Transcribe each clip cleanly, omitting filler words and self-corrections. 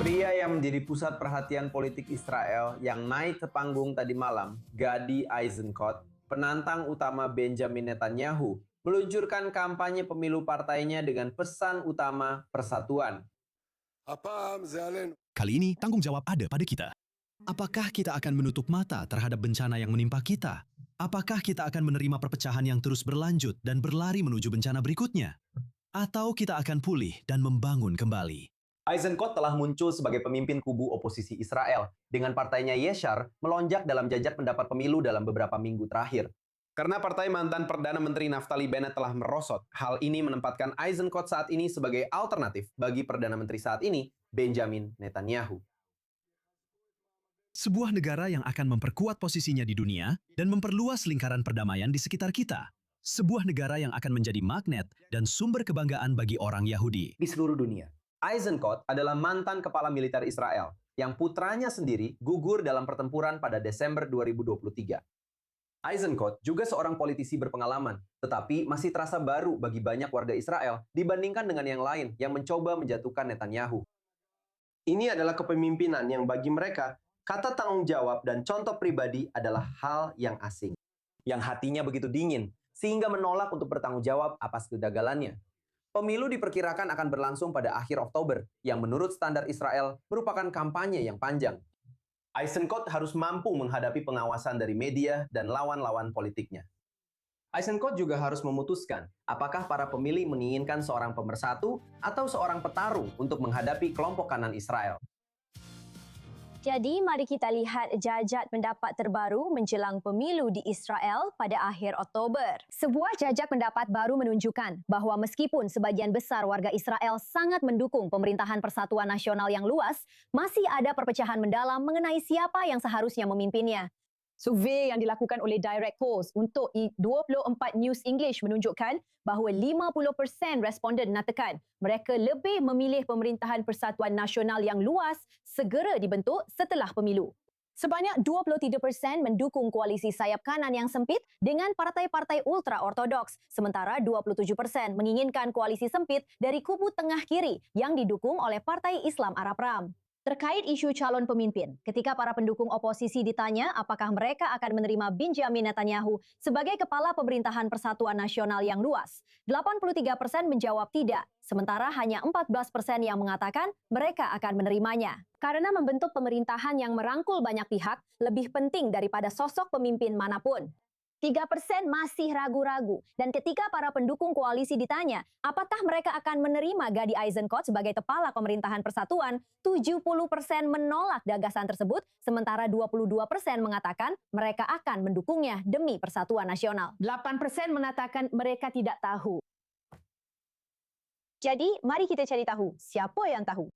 Pria yang menjadi pusat perhatian politik Israel yang naik ke panggung tadi malam, Gadi Eisenkot, penantang utama Benjamin Netanyahu, meluncurkan kampanye pemilu partainya dengan pesan utama persatuan. Kali ini tanggung jawab ada pada kita. Apakah kita akan menutup mata terhadap bencana yang menimpa kita? Apakah kita akan menerima perpecahan yang terus berlanjut dan berlari menuju bencana berikutnya? Atau kita akan pulih dan membangun kembali? Eisenkot telah muncul sebagai pemimpin kubu oposisi Israel, dengan partainya Yeshar melonjak dalam jajak pendapat pemilu dalam beberapa minggu terakhir. Karena partai mantan Perdana Menteri Naftali Bennett telah merosot, hal ini menempatkan Eisenkot saat ini sebagai alternatif bagi Perdana Menteri saat ini, Benjamin Netanyahu. Sebuah negara yang akan memperkuat posisinya di dunia dan memperluas lingkaran perdamaian di sekitar kita. Sebuah negara yang akan menjadi magnet dan sumber kebanggaan bagi orang Yahudi Di seluruh dunia. Eisenkot adalah mantan kepala militer Israel yang putranya sendiri gugur dalam pertempuran pada Desember 2023. Eisenkot juga seorang politisi berpengalaman, tetapi masih terasa baru bagi banyak warga Israel dibandingkan dengan yang lain yang mencoba menjatuhkan Netanyahu. Ini adalah kepemimpinan yang bagi mereka, kata tanggung jawab dan contoh pribadi adalah hal yang asing. Yang hatinya begitu dingin, sehingga menolak untuk bertanggung jawab atas kegagalannya. Pemilu diperkirakan akan berlangsung pada akhir Oktober, yang menurut standar Israel merupakan kampanye yang panjang. Eisenkot harus mampu menghadapi pengawasan dari media dan lawan-lawan politiknya. Eisenkot juga harus memutuskan apakah para pemilih menginginkan seorang pemersatu atau seorang petarung untuk menghadapi kelompok kanan Israel. Jadi, mari kita lihat jajak pendapat terbaru menjelang pemilu di Israel pada akhir Oktober. Sebuah jajak pendapat baru menunjukkan bahawa meskipun sebagian besar warga Israel sangat mendukung pemerintahan persatuan nasional yang luas, masih ada perpecahan mendalam mengenai siapa yang seharusnya memimpinnya. Survei yang dilakukan oleh Direct Polls untuk 24 News English menunjukkan bahawa 50% responden nyatakan mereka lebih memilih pemerintahan persatuan nasional yang luas segera dibentuk setelah pemilu. Sebanyak 23% mendukung koalisi sayap kanan yang sempit dengan partai-partai ultra-ortodoks, sementara 27% menginginkan koalisi sempit dari kubu tengah kiri yang didukung oleh Partai Islam Arab Ram. Terkait isu calon pemimpin, ketika para pendukung oposisi ditanya apakah mereka akan menerima Benjamin Netanyahu sebagai kepala pemerintahan persatuan nasional yang luas, 83% menjawab tidak, sementara hanya 14% yang mengatakan mereka akan menerimanya. Karena membentuk pemerintahan yang merangkul banyak pihak lebih penting daripada sosok pemimpin manapun. 3% masih ragu-ragu, dan ketika para pendukung koalisi ditanya apakah mereka akan menerima Gadi Eisenkot sebagai kepala pemerintahan persatuan, 70% menolak gagasan tersebut, sementara 22% mengatakan mereka akan mendukungnya demi persatuan nasional. 8% mengatakan mereka tidak tahu. Jadi, mari kita cari tahu siapa yang tahu.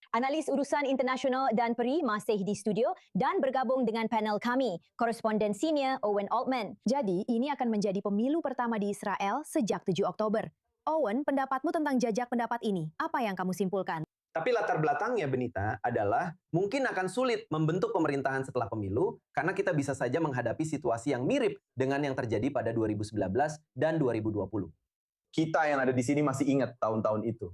Analis urusan internasional Dan Peri masih di studio dan bergabung dengan panel kami, koresponden senior Owen Altman. Jadi, ini akan menjadi pemilu pertama di Israel sejak 7 Oktober. Owen, pendapatmu tentang jajak pendapat ini, apa yang kamu simpulkan? Tapi latar belakangnya, Benita, adalah mungkin akan sulit membentuk pemerintahan setelah pemilu karena kita bisa saja menghadapi situasi yang mirip dengan yang terjadi pada 2019 dan 2020. Kita yang ada di sini masih ingat tahun-tahun itu.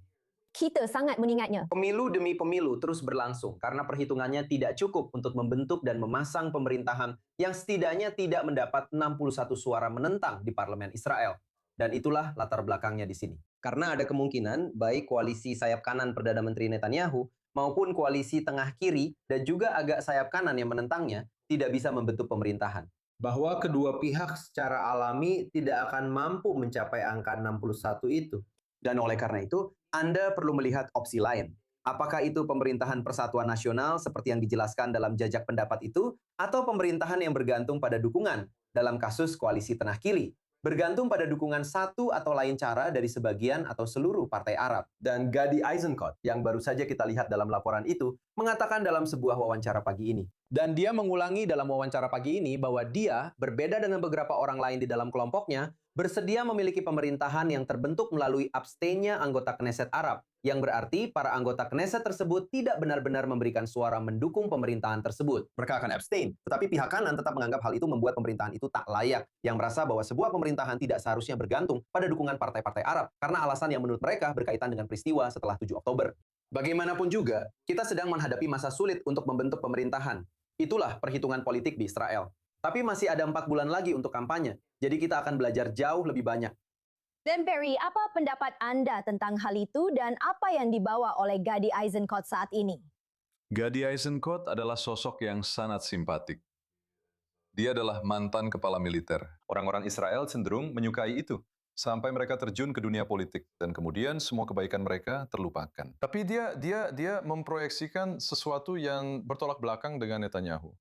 Kita sangat mengingatnya. Pemilu demi pemilu terus berlangsung karena perhitungannya tidak cukup untuk membentuk dan memasang pemerintahan yang setidaknya tidak mendapat 61 suara menentang di parlemen Israel. Dan itulah latar belakangnya di sini. Karena ada kemungkinan baik koalisi sayap kanan Perdana Menteri Netanyahu maupun koalisi tengah kiri dan juga agak sayap kanan yang menentangnya tidak bisa membentuk pemerintahan. Bahwa kedua pihak secara alami tidak akan mampu mencapai angka 61 itu. Dan oleh karena itu, Anda perlu melihat opsi lain. Apakah itu pemerintahan persatuan nasional seperti yang dijelaskan dalam jajak pendapat itu, atau pemerintahan yang bergantung pada dukungan dalam kasus koalisi tengah kiri, bergantung pada dukungan satu atau lain cara dari sebagian atau seluruh partai Arab. Dan Gadi Eisenkot, yang baru saja kita lihat dalam laporan itu, mengatakan dalam sebuah wawancara pagi ini. Dan dia mengulangi dalam wawancara pagi ini bahwa dia, berbeda dengan beberapa orang lain di dalam kelompoknya, bersedia memiliki pemerintahan yang terbentuk melalui abstainnya anggota Knesset Arab, yang berarti para anggota Knesset tersebut tidak benar-benar memberikan suara mendukung pemerintahan tersebut. Mereka akan abstain, tetapi pihak kanan tetap menganggap hal itu membuat pemerintahan itu tak layak, yang merasa bahwa sebuah pemerintahan tidak seharusnya bergantung pada dukungan partai-partai Arab, karena alasan yang menurut mereka berkaitan dengan peristiwa setelah 7 Oktober. Bagaimanapun juga, kita sedang menghadapi masa sulit untuk membentuk pemerintahan. Itulah perhitungan politik di Israel. Tapi masih ada 4 bulan lagi untuk kampanye, jadi kita akan belajar jauh lebih banyak. Dan Perry, apa pendapat Anda tentang hal itu dan apa yang dibawa oleh Gadi Eisenkot saat ini? Gadi Eisenkot adalah sosok yang sangat simpatik. Dia adalah mantan kepala militer. Orang-orang Israel cenderung menyukai itu, sampai mereka terjun ke dunia politik dan kemudian semua kebaikan mereka terlupakan. Tapi dia memproyeksikan sesuatu yang bertolak belakang dengan Netanyahu.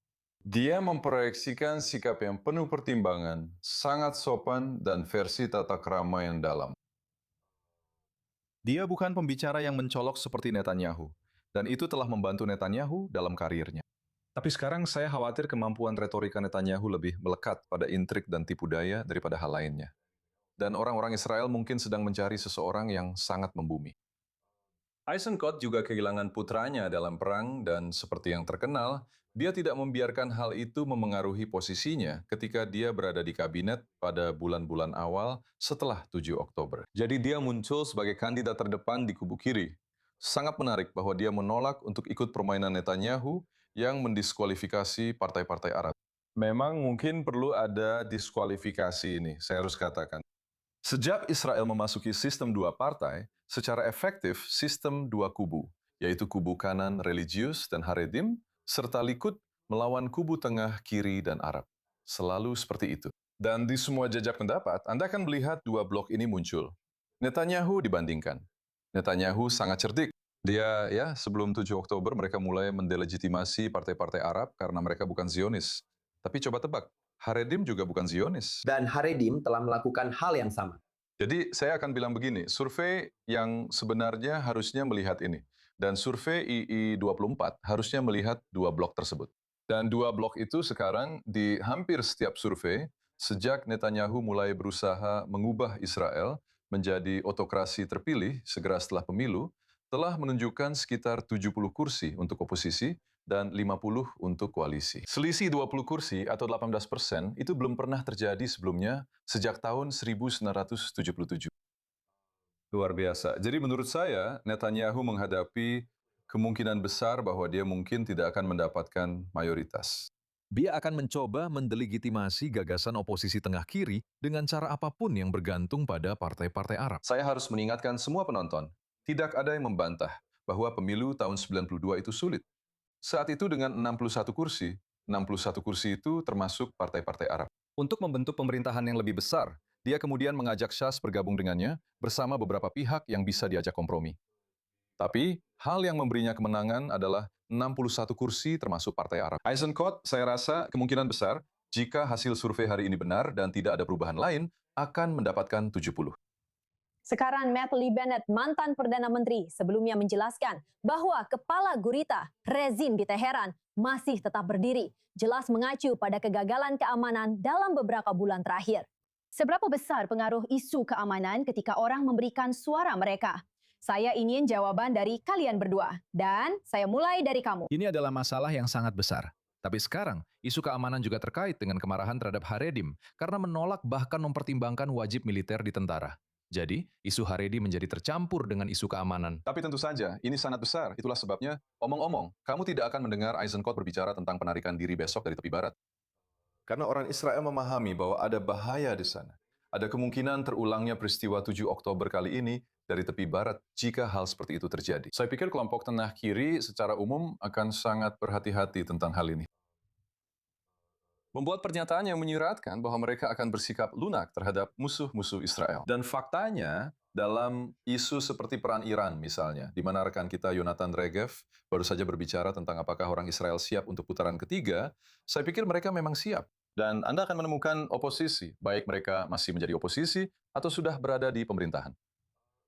Dia memproyeksikan sikap yang penuh pertimbangan, sangat sopan, dan versi tata krama yang dalam. Dia bukan pembicara yang mencolok seperti Netanyahu, dan itu telah membantu Netanyahu dalam karirnya. Tapi sekarang saya khawatir kemampuan retorika Netanyahu lebih melekat pada intrik dan tipu daya daripada hal lainnya. Dan orang-orang Israel mungkin sedang mencari seseorang yang sangat membumi. Eisenkot juga kehilangan putranya dalam perang dan seperti yang terkenal, dia tidak membiarkan hal itu memengaruhi posisinya ketika dia berada di kabinet pada bulan-bulan awal setelah 7 Oktober. Jadi dia muncul sebagai kandidat terdepan di kubu kiri. Sangat menarik bahwa dia menolak untuk ikut permainan Netanyahu yang mendiskualifikasi partai-partai Arab. Memang mungkin perlu ada diskualifikasi ini, saya harus katakan. Sejak Israel memasuki sistem dua partai, secara efektif sistem dua kubu, yaitu kubu kanan religius dan Haredim, serta Likud melawan kubu tengah kiri dan Arab. Selalu seperti itu. Dan di semua jajak pendapat, Anda akan melihat dua blok ini muncul. Netanyahu dibandingkan. Netanyahu sangat cerdik. Dia, sebelum 7 Oktober mereka mulai mendelegitimasi partai-partai Arab karena mereka bukan Zionis. Tapi coba tebak, Haredim juga bukan Zionis. Dan Haredim telah melakukan hal yang sama. Jadi saya akan bilang begini, survei yang sebenarnya harusnya melihat ini. Dan survei II24 harusnya melihat dua blok tersebut. Dan dua blok itu sekarang di hampir setiap survei, sejak Netanyahu mulai berusaha mengubah Israel menjadi otokrasi terpilih segera setelah pemilu, telah menunjukkan sekitar 70 kursi untuk oposisi dan 50 untuk koalisi. Selisih 20 kursi atau 18% itu belum pernah terjadi sebelumnya sejak tahun 1977. Luar biasa. Jadi menurut saya, Netanyahu menghadapi kemungkinan besar bahwa dia mungkin tidak akan mendapatkan mayoritas. Dia akan mencoba mendelegitimasi gagasan oposisi tengah kiri dengan cara apapun yang bergantung pada partai-partai Arab. Saya harus mengingatkan semua penonton, tidak ada yang membantah bahwa pemilu tahun 92 itu sulit. Saat itu dengan 61 kursi itu termasuk partai-partai Arab. Untuk membentuk pemerintahan yang lebih besar, dia kemudian mengajak Syas bergabung dengannya bersama beberapa pihak yang bisa diajak kompromi. Tapi, hal yang memberinya kemenangan adalah 61 kursi termasuk Partai Arab. Eisenkot, saya rasa kemungkinan besar, jika hasil survei hari ini benar dan tidak ada perubahan lain, akan mendapatkan 70. Sekarang Matt Lee Bennett, mantan Perdana Menteri, sebelumnya menjelaskan bahwa kepala gurita rezim di Teheran masih tetap berdiri, jelas mengacu pada kegagalan keamanan dalam beberapa bulan terakhir. Seberapa besar pengaruh isu keamanan ketika orang memberikan suara mereka? Saya ingin jawaban dari kalian berdua. Dan saya mulai dari kamu. Ini adalah masalah yang sangat besar. Tapi sekarang, isu keamanan juga terkait dengan kemarahan terhadap Haredim karena menolak bahkan mempertimbangkan wajib militer di tentara. Jadi, isu Haredim menjadi tercampur dengan isu keamanan. Tapi tentu saja, ini sangat besar. Itulah sebabnya, omong-omong, kamu tidak akan mendengar Eisenkot berbicara tentang penarikan diri besok dari tepi barat. Karena orang Israel memahami bahwa ada bahaya di sana. Ada kemungkinan terulangnya peristiwa 7 Oktober kali ini dari tepi barat jika hal seperti itu terjadi. Saya pikir kelompok tengah kiri secara umum akan sangat berhati-hati tentang hal ini. Membuat pernyataan yang menyiratkan bahwa mereka akan bersikap lunak terhadap musuh-musuh Israel. Dan faktanya, dalam isu seperti perang Iran misalnya, di mana rekan kita Yonatan Regev baru saja berbicara tentang apakah orang Israel siap untuk putaran ketiga, saya pikir mereka memang siap. Dan Anda akan menemukan oposisi, baik mereka masih menjadi oposisi atau sudah berada di pemerintahan,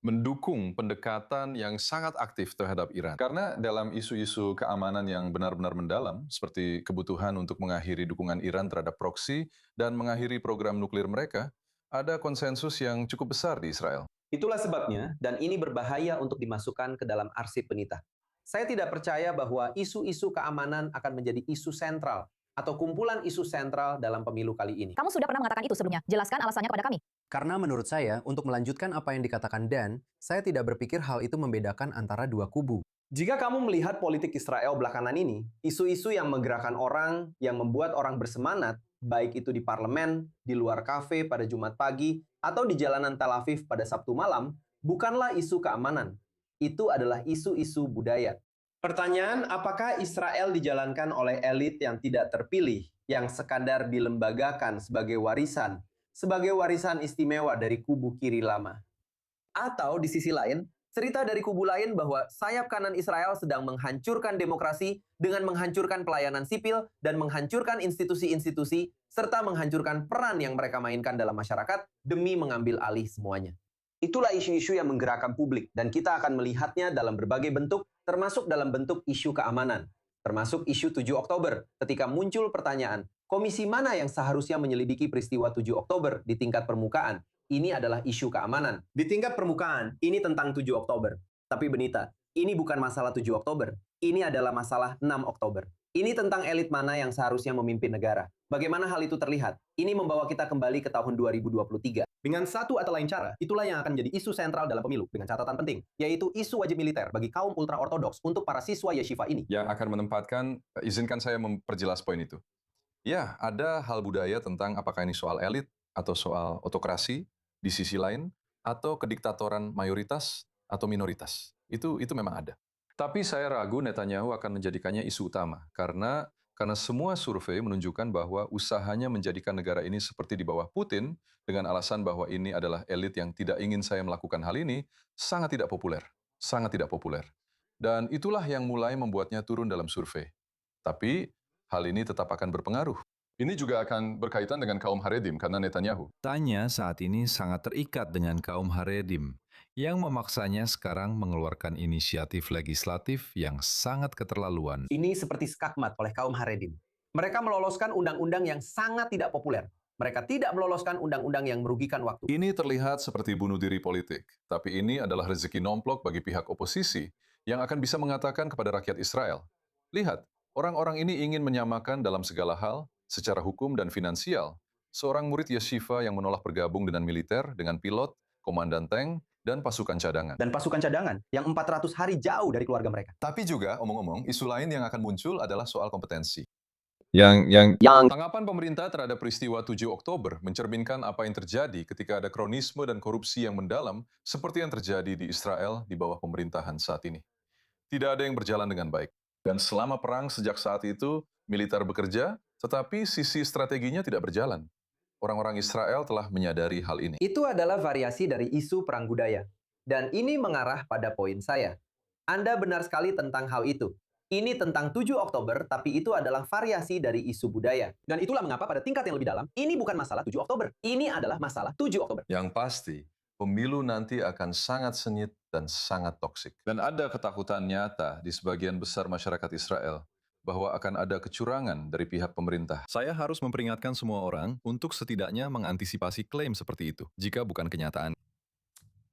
mendukung pendekatan yang sangat aktif terhadap Iran. Karena dalam isu-isu keamanan yang benar-benar mendalam, seperti kebutuhan untuk mengakhiri dukungan Iran terhadap proksi dan mengakhiri program nuklir mereka, ada konsensus yang cukup besar di Israel. Itulah sebabnya, dan ini berbahaya untuk dimasukkan ke dalam arsip penita. Saya tidak percaya bahwa isu-isu keamanan akan menjadi isu sentral atau kumpulan isu sentral dalam pemilu kali ini. Kamu sudah pernah mengatakan itu sebelumnya. Jelaskan alasannya kepada kami. Karena menurut saya, untuk melanjutkan apa yang dikatakan Dan, saya tidak berpikir hal itu membedakan antara dua kubu. Jika kamu melihat politik Israel belakangan ini, isu-isu yang menggerakkan orang, yang membuat orang bersemangat, baik itu di parlemen, di luar kafe pada Jumat pagi, atau di jalanan Tel Aviv pada Sabtu malam, bukanlah isu keamanan. Itu adalah isu-isu budaya. Pertanyaan, apakah Israel dijalankan oleh elit yang tidak terpilih, yang sekadar dilembagakan sebagai warisan istimewa dari kubu kiri lama? Atau di sisi lain, cerita dari kubu lain bahwa sayap kanan Israel sedang menghancurkan demokrasi dengan menghancurkan pelayanan sipil dan menghancurkan institusi-institusi, serta menghancurkan peran yang mereka mainkan dalam masyarakat demi mengambil alih semuanya. Itulah isu-isu yang menggerakkan publik, dan kita akan melihatnya dalam berbagai bentuk, termasuk dalam bentuk isu keamanan. Termasuk isu 7 Oktober, ketika muncul pertanyaan, komisi mana yang seharusnya menyelidiki peristiwa 7 Oktober di tingkat permukaan? Ini adalah isu keamanan. Di tingkat permukaan, ini tentang 7 Oktober. Tapi Benita, ini bukan masalah 7 Oktober. Ini adalah masalah 6 Oktober. Ini tentang elit mana yang seharusnya memimpin negara. Bagaimana hal itu terlihat? Ini membawa kita kembali ke tahun 2023. Dengan satu atau lain cara, itulah yang akan jadi isu sentral dalam pemilu, dengan catatan penting, yaitu isu wajib militer bagi kaum ultra-ortodoks untuk para siswa yeshiva ini. Yang akan menempatkan, izinkan saya memperjelas poin itu. Ya, ada hal budaya tentang apakah ini soal elit atau soal otokrasi, di sisi lain, atau kediktatoran mayoritas atau minoritas. Itu memang ada. Tapi saya ragu Netanyahu akan menjadikannya isu utama, karena semua survei menunjukkan bahwa usahanya menjadikan negara ini seperti di bawah Putin, dengan alasan bahwa ini adalah elit yang tidak ingin saya melakukan hal ini, sangat tidak populer. Sangat tidak populer. Dan itulah yang mulai membuatnya turun dalam survei. Tapi hal ini tetap akan berpengaruh. Ini juga akan berkaitan dengan kaum Haredim karena Netanyahu. Tanya saat ini sangat terikat dengan kaum Haredim, yang memaksanya sekarang mengeluarkan inisiatif legislatif yang sangat keterlaluan. Ini seperti skakmat oleh kaum Haredim. Mereka meloloskan undang-undang yang sangat tidak populer. Mereka tidak meloloskan undang-undang yang merugikan waktu. Ini terlihat seperti bunuh diri politik, tapi ini adalah rezeki nomplok bagi pihak oposisi yang akan bisa mengatakan kepada rakyat Israel, lihat, orang-orang ini ingin menyamakan dalam segala hal, secara hukum dan finansial, seorang murid yeshiva yang menolak bergabung dengan militer, dengan pilot, komandan tank, dan pasukan cadangan. Dan pasukan cadangan yang 400 hari jauh dari keluarga mereka. Tapi juga, omong-omong, isu lain yang akan muncul adalah soal kompetensi. Yang Tanggapan pemerintah terhadap peristiwa 7 Oktober mencerminkan apa yang terjadi ketika ada kronisme dan korupsi yang mendalam seperti yang terjadi di Israel di bawah pemerintahan saat ini. Tidak ada yang berjalan dengan baik. Dan selama perang sejak saat itu, militer bekerja, tetapi sisi strateginya tidak berjalan. Orang-orang Israel telah menyadari hal ini. Itu adalah variasi dari isu perang budaya. Dan ini mengarah pada poin saya. Anda benar sekali tentang hal itu. Ini tentang 7 Oktober, tapi itu adalah variasi dari isu budaya. Dan itulah mengapa pada tingkat yang lebih dalam, ini bukan masalah 7 Oktober. Ini adalah masalah 7 Oktober. Yang pasti, pemilu nanti akan sangat sengit dan sangat toksik. Dan ada ketakutan nyata di sebagian besar masyarakat Israel bahwa akan ada kecurangan dari pihak pemerintah. Saya harus memperingatkan semua orang untuk setidaknya mengantisipasi klaim seperti itu, jika bukan kenyataan.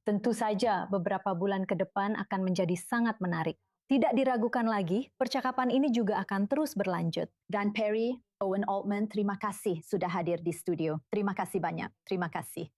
Tentu saja beberapa bulan ke depan akan menjadi sangat menarik. Tidak diragukan lagi, percakapan ini juga akan terus berlanjut. Dan Perry, Owen Altman, terima kasih sudah hadir di studio. Terima kasih banyak. Terima kasih.